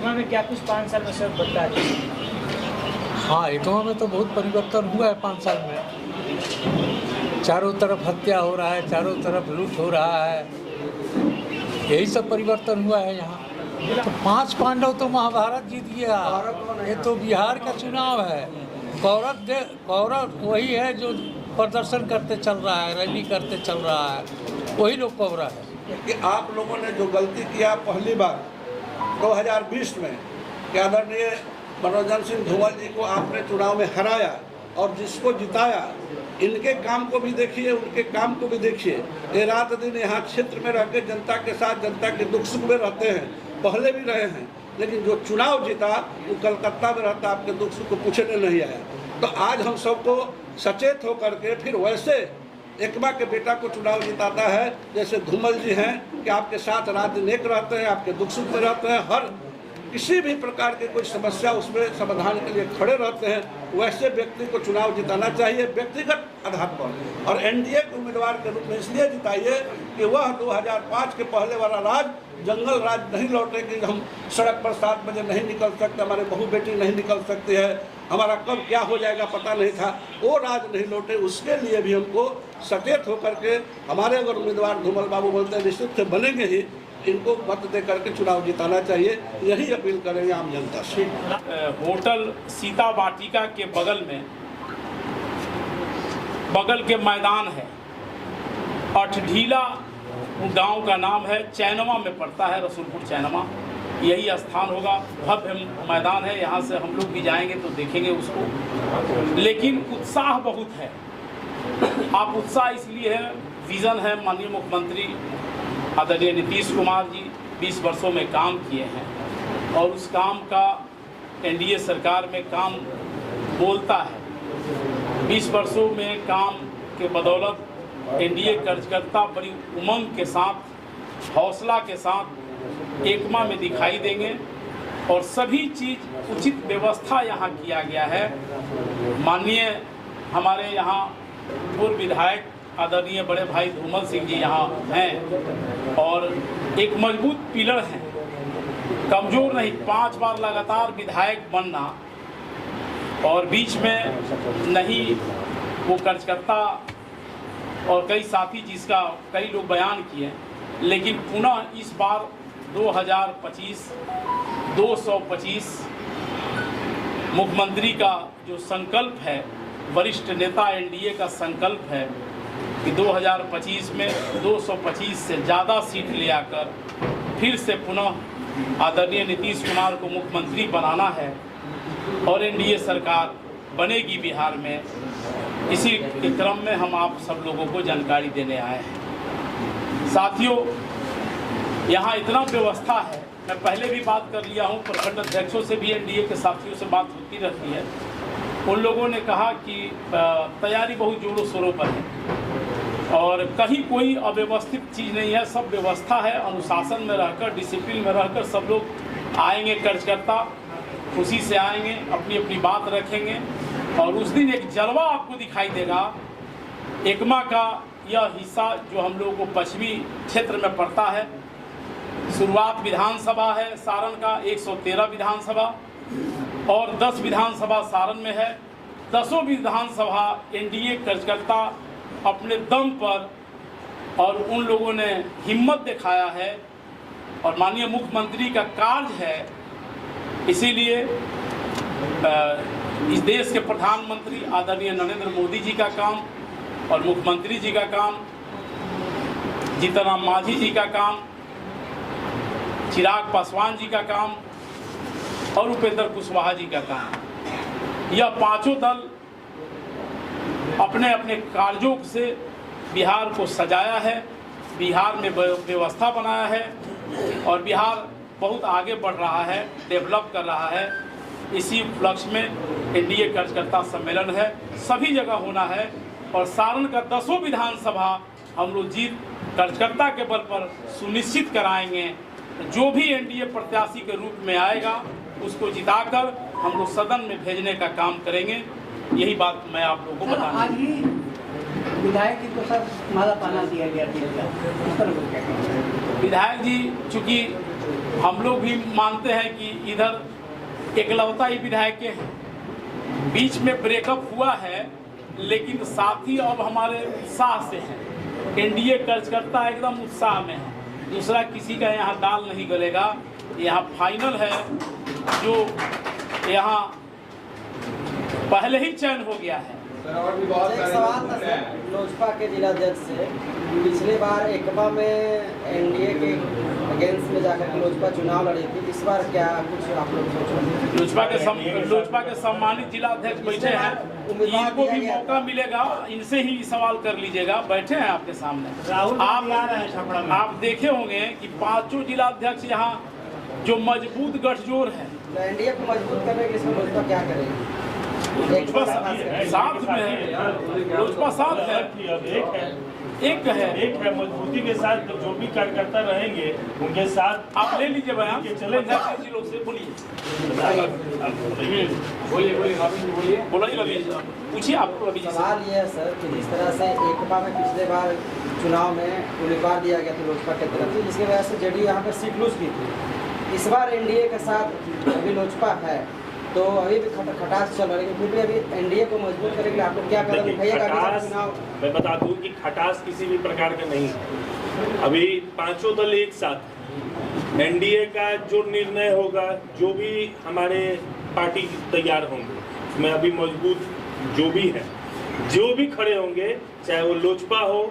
एकमा में क्या कुछ 5 साल में सब बदला है? हाँ, एकमा में तो बहुत परिवर्तन हुआ है 5 साल में। चारों तरफ हत्या हो रहा है, चारों तरफ लूट हो रहा है, यही सब परिवर्तन हुआ है यहाँ। तो 5 पांडव तो महाभारत जीत गया। ये तो बिहार का चुनाव है। कौरव वही है जो प्रदर्शन करते चल रहा है, रैली करते चल रहा है, वही लोग कौरव है। कि आप लोगों ने जो गलती किया पहली बार 2020 में कि आदरणीय मनोरंजन सिंह धूमल जी को आपने चुनाव में हराया और जिसको जिताया, इनके काम को भी देखिए, उनके काम को भी देखिए। ये रात दिन यहाँ क्षेत्र में रह के जनता के साथ, जनता के दुख सुख में रहते हैं, पहले भी रहे हैं। लेकिन जो चुनाव जीता वो कलकत्ता में रहता, आपके दुख सुख को पूछने नहीं आया। तो आज हम सबको सचेत होकर के फिर वैसे एकमा के बेटा को चुनाव जिताता है जैसे धूमल जी हैं कि आपके साथ रात दिन एक रहते हैं, आपके दुख सुख में रहते हैं, हर किसी भी प्रकार की कोई समस्या उसमें समाधान के लिए खड़े रहते हैं। वैसे व्यक्ति को चुनाव जिताना चाहिए व्यक्तिगत आधार पर, और एनडीए के उम्मीदवार के रूप में इसलिए जिताइए कि वह 2005 के पहले वाला राज, जंगल राज नहीं लौटे कि हम सड़क पर 7 बजे नहीं निकल सकते, हमारे बहू बेटी नहीं निकल सकते हैं, हमारा कब क्या हो जाएगा पता नहीं था, वो राज नहीं लौटे। उसके लिए भी हमको सचेत होकर के हमारे अगर उम्मीदवार धूमल बाबू बोलते हैं निश्चित से बनेंगे ही, इनको मत दे करके चुनाव जिताना चाहिए, यही अपील करेंगे आम जनता से। होटल सीता वाटिका के बगल के मैदान है, अठढीला गांव का नाम है, चैनवा में पड़ता है, रसूलपुर चैनवा, यही स्थान होगा। भव्य मैदान है, यहाँ से हम लोग भी जाएंगे तो देखेंगे उसको। लेकिन उत्साह बहुत है। आप उत्साह इसलिए है, विज़न है, माननीय मुख्यमंत्री आदरणीय नीतीश कुमार जी 20 वर्षों में काम किए हैं और उस काम का एनडीए सरकार में काम बोलता है। 20 वर्षों में काम के बदौलत एनडीए कार्यकर्ता बड़ी उमंग के साथ, हौसला के साथ एकमा में दिखाई देंगे और सभी चीज़ उचित व्यवस्था यहाँ किया गया है। माननीय हमारे यहाँ पूर्व विधायक आदरणीय बड़े भाई धूमल सिंह जी यहाँ हैं और एक मजबूत पिलर हैं, कमज़ोर नहीं। 5 बार लगातार विधायक बनना और बीच में नहीं वो कार्यकर्ता और कई साथी जिसका कई लोग बयान किए, लेकिन पुनः इस बार 2025 225 मुख्यमंत्री का जो संकल्प है, वरिष्ठ नेता एनडीए का संकल्प है कि 2025 में 225 से ज़्यादा सीट ले आकर फिर से पुनः आदरणीय नीतीश कुमार को मुख्यमंत्री बनाना है और एनडीए सरकार बनेगी बिहार में। इसी के क्रम में हम आप सब लोगों को जानकारी देने आए हैं। साथियों, यहाँ इतना व्यवस्था है, मैं पहले भी बात कर लिया हूँ, प्रखंड अध्यक्षों से भी एनडीए के साथियों से बात होती रहती है। उन लोगों ने कहा कि तैयारी बहुत जोरों शोरों पर है और कहीं कोई अव्यवस्थित चीज़ नहीं है, सब व्यवस्था है। अनुशासन में रहकर, डिसिप्लिन में रहकर सब लोग आएंगे, कार्यकर्ता खुशी से आएंगे, अपनी अपनी बात रखेंगे और उस दिन एक जलवा आपको दिखाई देगा। एकमा का यह हिस्सा जो हम लोगों को पश्चिमी क्षेत्र में पड़ता है, शुरुआत विधानसभा है सारण का, 113 विधानसभा और 10 विधानसभा सारण में है। 10 विधानसभा एनडीए कार्यकर्ता अपने दम पर और उन लोगों ने हिम्मत दिखाया है और माननीय मुख्यमंत्री का कार्य है। इसीलिए इस देश के प्रधानमंत्री आदरणीय नरेंद्र मोदी जी का काम और मुख्यमंत्री जी का काम, जीतन राम मांझी जी का काम, चिराग पासवान जी का काम और उपेंद्र कुशवाहा जी का काम, यह पांचों दल अपने अपने कार्यों से बिहार को सजाया है, बिहार में व्यवस्था बनाया है और बिहार बहुत आगे बढ़ रहा है, डेवलप कर रहा है। इसी उपलक्ष्य में एनडीए कार्यकर्ता सम्मेलन है, सभी जगह होना है और सारण का 10 विधानसभा हम लोग जीत कार्यकर्ता के बल पर सुनिश्चित कराएंगे। जो भी एनडीए प्रत्याशी के रूप में आएगा उसको जिताकर हम लोग सदन में भेजने का काम करेंगे। यही बात मैं आप लोगों को बताना। आज ही विधायक जी को सर माला पाना दिया गया था, विधायक जी चूँकि हम लोग भी मानते हैं कि इधर एकलौता ही विधायक के बीच में ब्रेकअप हुआ है, लेकिन साथी अब हमारे उत्साह से हैं। एनडीए कार्यकर्ता एकदम उत्साह में है, दूसरा किसी का यहाँ दाल नहीं गलेगा। यहाँ फाइनल है, जो यहाँ पहले ही चयन हो गया है। और भी बहुत एक सवाल था सर लोजपा के जिलाध्यक्ष से। पिछले बार एकपा में एनडीए के अगेंस्ट में जाकर के लोजपा चुनाव लड़ी थी, इस बार क्या कुछ आप लोग सोच रहे हैं? लोजपा के सम्मानित जिलाध्यक्ष बैठे हैं, इनको भी मौका मिलेगा, इनसे ही सवाल कर लीजिएगा। बैठे हैं आपके सामने, आप देखे होंगे कि 5 जिलाध्यक्ष यहाँ जो मजबूत गठजोड़ है। तो एनडीए को मजबूत करने के लिए लोजपा क्या करेगी? लोजपा साथ में है, लोजपा साथ है, एक है मजबूती के साथ जो भी कार्यकर्ता रहेंगे उनके साथ आप ले लीजिए बयान के चले लोग से बोलिए रवि, पूछिए आप रवि जी। सवाल ये है सर कि जिस तरह से एकपा में पिछले बार चुनाव में उम्मीदवार दिया गया था लोजपा के तरफ से, जिसकी वजह से जेडीयू यहाँ पर सीट लूज की थी। इस बार एनडीए के साथ अभी लोजपा है, तो अभी भी खटास चल रहा है, लेकिन फिर भी अभी एनडीए को मजबूत करने के लिए आप लोग क्या कदम उठाइएगा? चुनाव मैं बता दूं कि खटास किसी भी प्रकार का नहीं है। अभी 5 दल एक साथ, एनडीए का जो निर्णय होगा, जो भी हमारे पार्टी तैयार होंगे, उसमें अभी मजबूत जो भी है, जो भी खड़े होंगे, चाहे वो लोजपा हो,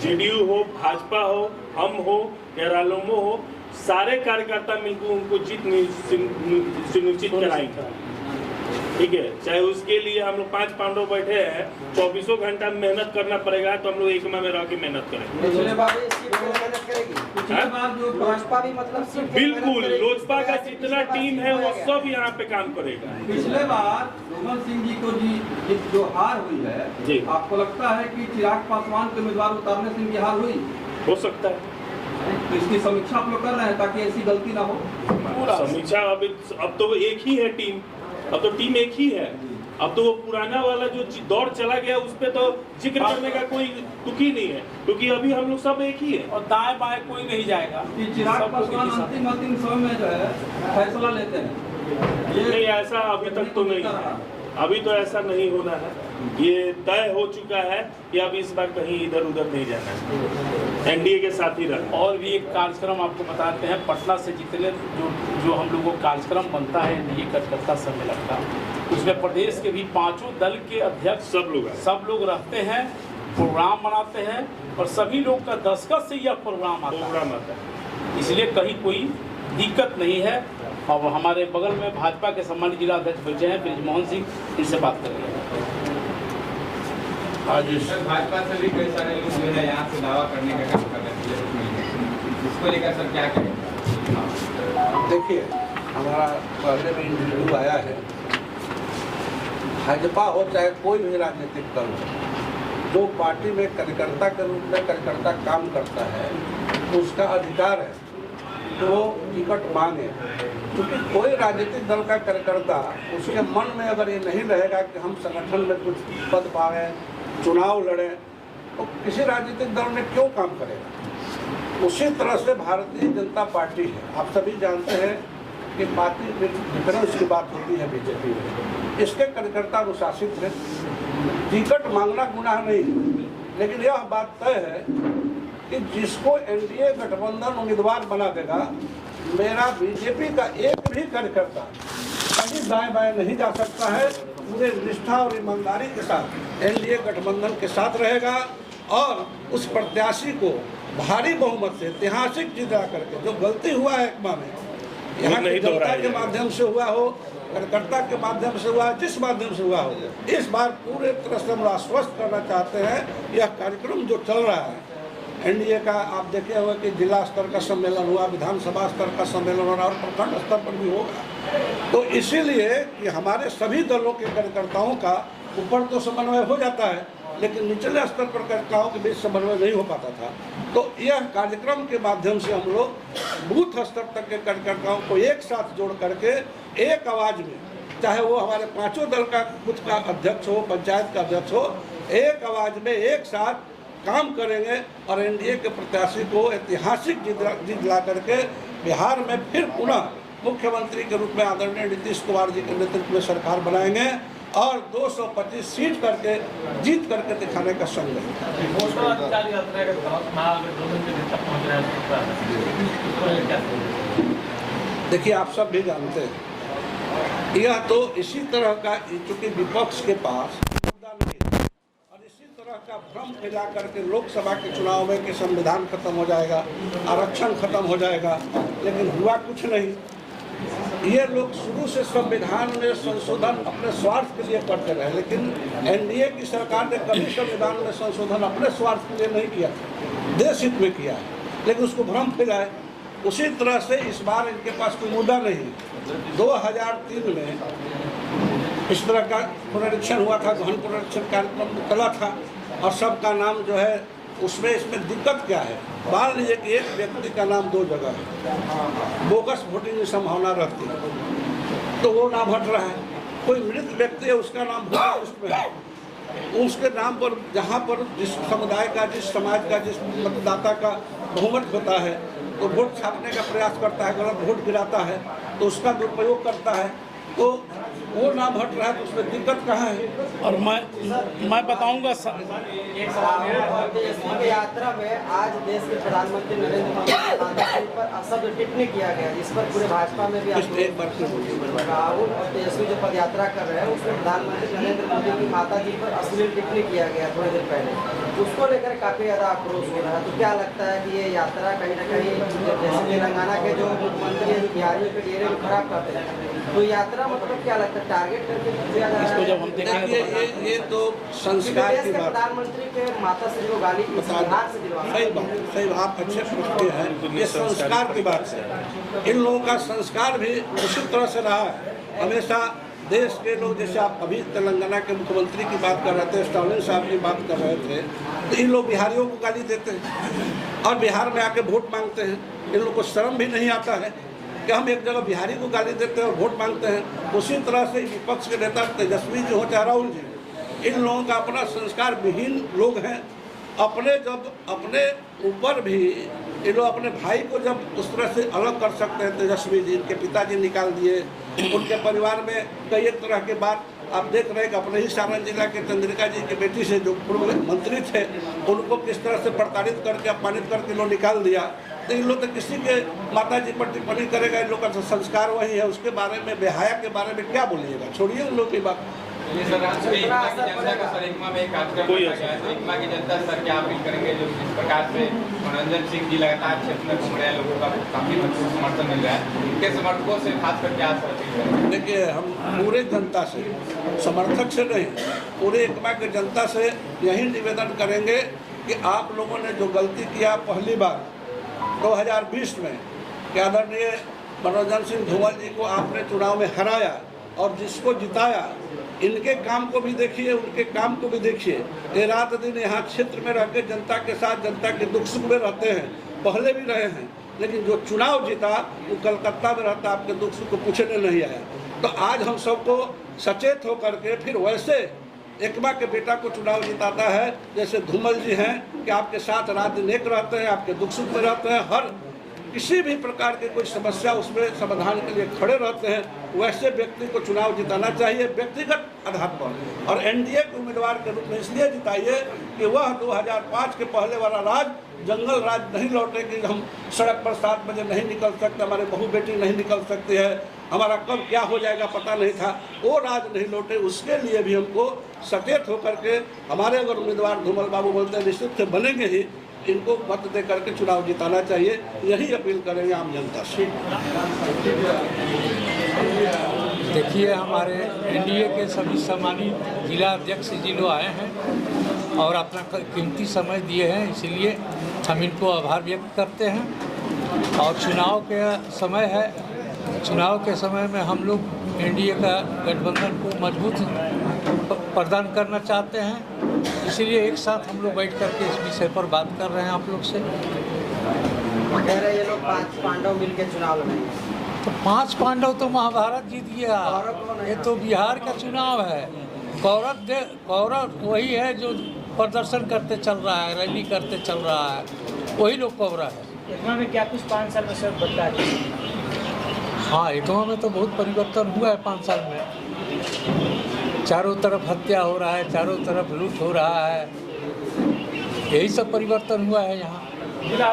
जेडीयू हो, भाजपा हो, हम हो या रालोमो हो, सारे कार्यकर्ता मिलकर उनको जीत सुनिश्चित कराएंगे। ठीक है, चाहे उसके लिए हम लोग 5 पांडव बैठे हैं, 24 घंटा मेहनत करना पड़ेगा, तो हम लोग एकमा में रह के मेहनत करेंगे। लोजपा भी मतलब बिल्कुल लोजपा का जितना टीम है वो सब यहाँ पे काम करेगा। पिछले बार रोमन सिंह जी को जो हार हुई है जी, आपको लगता है कि चिराग पासवान के उम्मीदवार उतारने से इनकी हार हुई? हो सकता है, तो इसकी समीक्षा आप लोग कर रहे हैं ताकि ऐसी गलती ना हो। समीक्षा अब तो एक ही है टीम, अब तो टीम एक ही है। अब तो वो पुराना वाला जो दौर चला गया उस पे तो जिक्र करने का कोई तुक ही नहीं है, क्योंकि अभी हम लोग सब एक ही है और दाएं बाएं कोई नहीं जाएगा। कि चिराग पासवान अंतिम समय में जो है फैसला लेते हैं, ये नहीं, ऐसा अभी तक तो नहीं है, अभी तो ऐसा नहीं होना है। ये तय हो चुका है कि अब इस बार कहीं इधर उधर नहीं जाना है, एनडीए के साथ ही रहना। और भी एक कार्यक्रम आपको बताते हैं, पटना से जितने जो हम लोगों को कार्यक्रम बनता है एनडीए कार्यकर्ता सम्मेलन का, उसमें प्रदेश के भी 5 दल के अध्यक्ष सब लोग रहते हैं, प्रोग्राम बनाते हैं, और सभी लोग का दस्तखत से यह प्रोग्राम आता है। इसलिए कहीं कोई दिक्कत नहीं है। और हमारे बगल में भाजपा के सम्मानित जिला अध्यक्ष बैठे हैं ब्रिजमोहन सिंह, इनसे बात करेंगे। आज भाजपा से भी कई सारे लोग जो है यहाँ से दावा करने का काम कर रहे हैं, इसको लेकर सर क्या करेंगे? देखिए, हमारा पहले भी इंटरव्यू आया है, भाजपा हो चाहे कोई भी राजनीतिक दल हो, जो पार्टी में कार्यकर्ता के रूप में कार्यकर्ता काम करता है, तो उसका अधिकार है तो वो टिकट मांगे। क्योंकि कोई राजनीतिक दल का कार्यकर्ता, उसके मन में अगर ये नहीं रहेगा कि हम संगठन में कुछ पद पाएँ, चुनाव लड़ें, तो किसी राजनीतिक दल में क्यों काम करेगा? उसी तरह से भारतीय जनता पार्टी है। आप सभी जानते हैं कि पार्टी डिफरेंस की बात होती है बीजेपी में, इसके कार्यकर्ता अनुशासित हैं, टिकट मांगना गुनाह नहीं है, लेकिन यह बात तय है कि जिसको एनडीए गठबंधन उम्मीदवार बना देगा, मेरा बीजेपी का एक भी कार्यकर्ता कहीं दाएं बाएं नहीं जा सकता है, पूरे निष्ठा और ईमानदारी के साथ एनडीए गठबंधन के साथ रहेगा और उस प्रत्याशी को भारी बहुमत से ऐतिहासिक जीत करके, जो गलती हुआ है एकमा में, यहाँ की जनता के माध्यम से हुआ हो, कार्यकर्ता के माध्यम से हुआ, जिस माध्यम से हुआ हो, इस बार पूरे तरह से हम आश्वस्त करना चाहते हैं। यह कार्यक्रम जो चल रहा है एनडीए का, आप देखे हुए कि जिला स्तर का सम्मेलन हुआ, विधानसभा स्तर का सम्मेलन हो रहा और प्रखंड स्तर पर भी होगा। तो इसीलिए कि हमारे सभी दलों के कार्यकर्ताओं का ऊपर तो समन्वय हो जाता है, लेकिन निचले स्तर पर कार्यकर्ताओं के बीच समन्वय नहीं हो पाता था। तो यह कार्यक्रम के माध्यम से हम लोग बूथ स्तर तक के कार्यकर्ताओं को एक साथ जोड़ करके एक आवाज़ में, चाहे वो हमारे 5 दल का बूथ का अध्यक्ष हो, पंचायत का अध्यक्ष हो, एक आवाज़ में एक साथ काम करेंगे और एनडीए के प्रत्याशी को ऐतिहासिक जीत ला करके बिहार में फिर पुनः मुख्यमंत्री के रूप में आदरणीय नीतीश कुमार जी के नेतृत्व में सरकार बनाएंगे और 225 सीट करके जीत करके दिखाने का संकल्प। देखिए, आप सब भी जानते हैं यह तो इसी तरह का, चूंकि विपक्ष के पास मुद्दा नहीं है और इसी तरह का भ्रम फैला करके लोकसभा के चुनाव में कि संविधान खत्म हो जाएगा, आरक्षण खत्म हो जाएगा, लेकिन हुआ कुछ नहीं। ये लोग शुरू से संविधान में संशोधन अपने स्वार्थ के लिए करते रहे, लेकिन एनडीए की सरकार ने कभी संविधान में संशोधन अपने स्वार्थ के लिए नहीं किया, देश हित में किया है, लेकिन उसको भ्रम फैलाए। उसी तरह से इस बार इनके पास कोई मुद्दा नहीं। 2003 में इस तरह का पुनरीक्षण हुआ था, गहन पुनरीक्षण कार्यक्रम चला था और सबका नाम जो है इसमें दिक्कत क्या है? मान लीजिए कि एक व्यक्ति का नाम 2 जगह है, बोगस वोटिंग की संभावना रहती है तो वो नाम हट रहा है। कोई मृत व्यक्ति है, उसका नाम वोटर लिस्ट में है, उसके नाम पर जहाँ पर जिस समुदाय का, जिस समाज का, जिस मतदाता का बहुमत होता है तो वोट छापने का प्रयास करता है, गलत वोट गिराता है तो उसका दुरुपयोग करता है, तो वो नाम हट रहा है तो उसमें दिक्कत कहाँ है? और मैं बताऊंगा की यात्रा में आज देश के प्रधानमंत्री नरेंद्र मोदी पर अशब्द टिप्पणी किया गया, जिस पर पूरे भाजपा में भी राहुल और तेजस्वी जो पद यात्रा कर रहे हैं उसमें प्रधानमंत्री नरेंद्र मोदी की माता जी पर अश्लील टिप्पणी किया गया थोड़ी देर पहले, उसको लेकर काफी ज्यादा आक्रोश हो रहा है। तो क्या लगता है कि ये यात्रा कहीं ना कहीं जैसे तेलंगाना के जो मुख्यमंत्री बिहारियों के डेरे में खराब करते हैं, तो यात्रा मतलब क्या लगता है टारगेट करके इसको जब हम देखेंगे ये तो संस्कार की बात, प्रधानमंत्री के माता से जो गाली सही बात, आप अच्छे पूछते हैं, ये संस्कार की बात है। इन लोगों का संस्कार भी उसी तरह से रहा है हमेशा। देश के लोग, जैसे आप अभी तेलंगाना के मुख्यमंत्री की बात कर रहे थे, स्टालिन साहब की बात कर रहे थे, तो इन लोग बिहारियों को गाली देते हैं और बिहार में आके वोट मांगते हैं। इन लोग को शर्म भी नहीं आता है कि हम एक जगह बिहारी को गाली देते हैं और वोट मांगते हैं। उसी तरह से विपक्ष के नेता तेजस्वी जी हो चाहे राहुल जी, इन लोगों का अपना संस्कार विहीन लोग हैं। अपने ऊपर भी ये लोग अपने भाई को जब उस तरह से अलग कर सकते हैं, तेजस्वी जी के पिताजी निकाल दिए, उनके परिवार में कई एक तरह के बात आप देख रहे हैं कि अपने ही सारण जिला के चंद्रिका जी की बेटी से जो पूर्व मंत्री थे उनको किस तरह से प्रताड़ित करके अपमानित करके लोग निकाल दिया। तो इन लोग तो किसी के माता जी पर टिप्पणी करेगा, इन लोग का संस्कार वही है, उसके बारे में बेहया के बारे में क्या बोलिएगा, छोड़िए उन लोग की बात। एकमा की जनता सर क्या अपील करेंगे, जो जिस प्रकार से मनोरंजन सिंह जी लगातार क्षेत्र में घूम रहे हैं, लोगों का काफी समर्थन मिल रहा है, उनके समर्थकों से खास करके आज अपील करेंगे? देखिए, हम पूरे जनता से, समर्थक से नहीं, पूरे एकमा की जनता से यही निवेदन करेंगे कि आप लोगों ने जो गलती किया पहली बार 2020 में कि आदरणीय मनोरंजन सिंह धूमल जी को आपने चुनाव में हराया और जिसको जिताया, इनके काम को भी देखिए, उनके काम को भी देखिए। ये रात दिन यहाँ क्षेत्र में रह के जनता के साथ, जनता के दुख सुख में रहते हैं, पहले भी रहे हैं, लेकिन जो चुनाव जीता वो कलकत्ता में रहता, आपके दुख सुख को पूछने नहीं आया। तो आज हम सबको सचेत होकर के फिर वैसे एकमा के बेटा को चुनाव जिताता है जैसे धूमल जी हैं कि आपके साथ रात दिन एक रहते हैं, आपके दुख सुख में रहते हैं, हर किसी भी प्रकार के कोई समस्या उसमें समाधान के लिए खड़े रहते हैं। वैसे व्यक्ति को चुनाव जिताना चाहिए व्यक्तिगत आधार पर, और एनडीए के उम्मीदवार के रूप में इसलिए जिताइए कि वह 2005 के पहले वाला राज, जंगल राज नहीं लौटे कि हम सड़क पर 7 बजे नहीं निकल सकते, हमारे बहू बेटी नहीं निकल सकती है, हमारा कब क्या हो जाएगा पता नहीं था, वो राज नहीं लौटे। उसके लिए भी हमको सचेत होकर के हमारे अगर उम्मीदवार धूमल बाबू बोलते हैं निश्चित से बनेंगे ही, इनको मत दे करके चुनाव जिताना चाहिए, यही अपील करेंगे आम जनता से। देखिए, हमारे एनडीए के सभी सम्मानित जिला अध्यक्ष जी लोग आए हैं और अपना कीमती समय दिए हैं, इसलिए हम इनको आभार व्यक्त करते हैं। और चुनाव के समय है, चुनाव के समय में हम लोग एनडीए का गठबंधन को मजबूत प्रदान करना चाहते हैं, इसलिए एक साथ हम लोग बैठ करके इस विषय पर बात कर रहे हैं आप लोग से। कह रहे ये लोग 5 पांडव मिलकर चुनाव लड़ेंगे। तो 5 पांडव तो महाभारत जीत गया, ये तो बिहार का चुनाव है। कौरव वही है जो प्रदर्शन करते चल रहा है, रैली करते चल रहा है, वही लोग कोबरा है। एकमा में क्या कुछ 5 साल में सर बदला है? हाँ, एकमा में तो बहुत परिवर्तन हुआ है 5 साल में। चारों तरफ हत्या हो रहा है, चारों तरफ लूट हो रहा है, यही सब परिवर्तन हुआ है यहाँ। जिला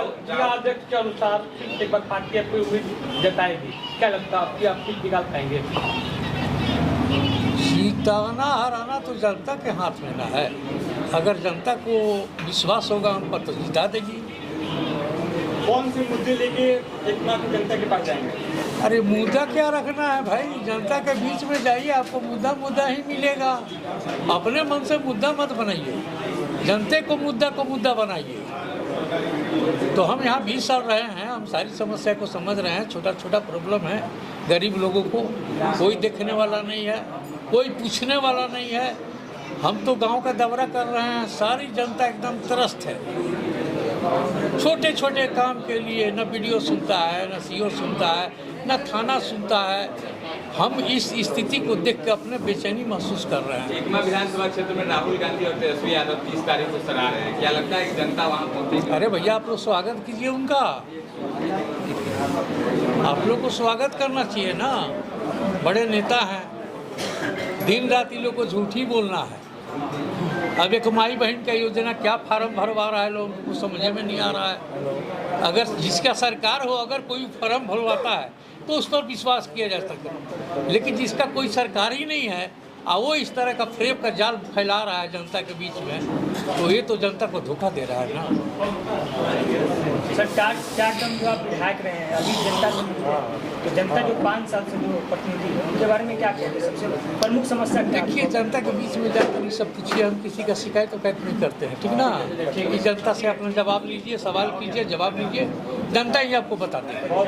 अध्यक्ष के अनुसार एक बार पार्टी आपको उम्मीद जताएगी, क्या लगता है आपकी आप सीट निकाल पाएंगे? जीताना हराना तो जनता के हाथ में ना है। अगर जनता को विश्वास होगा हम पर तो जिता देगी। कौन से मुद्दे लेके एकमा की जनता के पास जाएंगे? अरे मुद्दा क्या रखना है भाई, जनता के बीच में जाइए, आपको मुद्दा ही मिलेगा। अपने मन से मुद्दा मत बनाइए, जनता को मुद्दा बनाइए। तो हम यहाँ 20 साल रहे हैं, हम सारी समस्या को समझ रहे हैं। छोटा छोटा प्रॉब्लम है गरीब लोगों को, कोई देखने वाला नहीं है, कोई पूछने वाला नहीं है। हम तो गांव का दौरा कर रहे हैं, सारी जनता एकदम त्रस्त है। छोटे छोटे काम के लिए न वीडियो सुनता है, न सीओ सुनता है, न थाना सुनता है। हम इस स्थिति को देख के अपने बेचैनी महसूस कर रहे हैं। एकमा विधानसभा क्षेत्र में राहुल गांधी और तेजस्वी यादव 30 तारीख को सराह रहे हैं, क्या लगता है कि जनता वहाँ पहुँचेगी? अरे भैया, आप लोग स्वागत कीजिए उनका, आप लोग को स्वागत करना चाहिए ना। बड़े नेता हैं, दिन रात इन लोग को झूठ ही बोलना है। अब एक माई बहन का योजना क्या फार्म भरवा रहा है, लोगों को समझ में नहीं आ रहा है। अगर जिसका सरकार हो, अगर कोई फार्म भरवाता है तो उस पर विश्वास किया जा सकता है, लेकिन जिसका कोई सरकार ही नहीं है और वो इस तरह का फ्रेब का जाल फैला रहा है जनता के बीच में, तो ये तो जनता को धोखा दे रहा है ना। सर क्या टर्म जो आप विधायक रहे हैं अभी जनता से, तो जनता जो 5 साल से जो प्रतिनिधि है उनके बारे में क्या कहते हैं? सबसे प्रमुख समस्या क्या है? देखिए, जनता के बीच में जाकर ये सब पूछिए, हम किसी का शिकायत नहीं करते हैं, ठीक ना। ये जनता से अपना जवाब लीजिए, सवाल कीजिए, जवाब लीजिए, जनता ही आपको बताती है।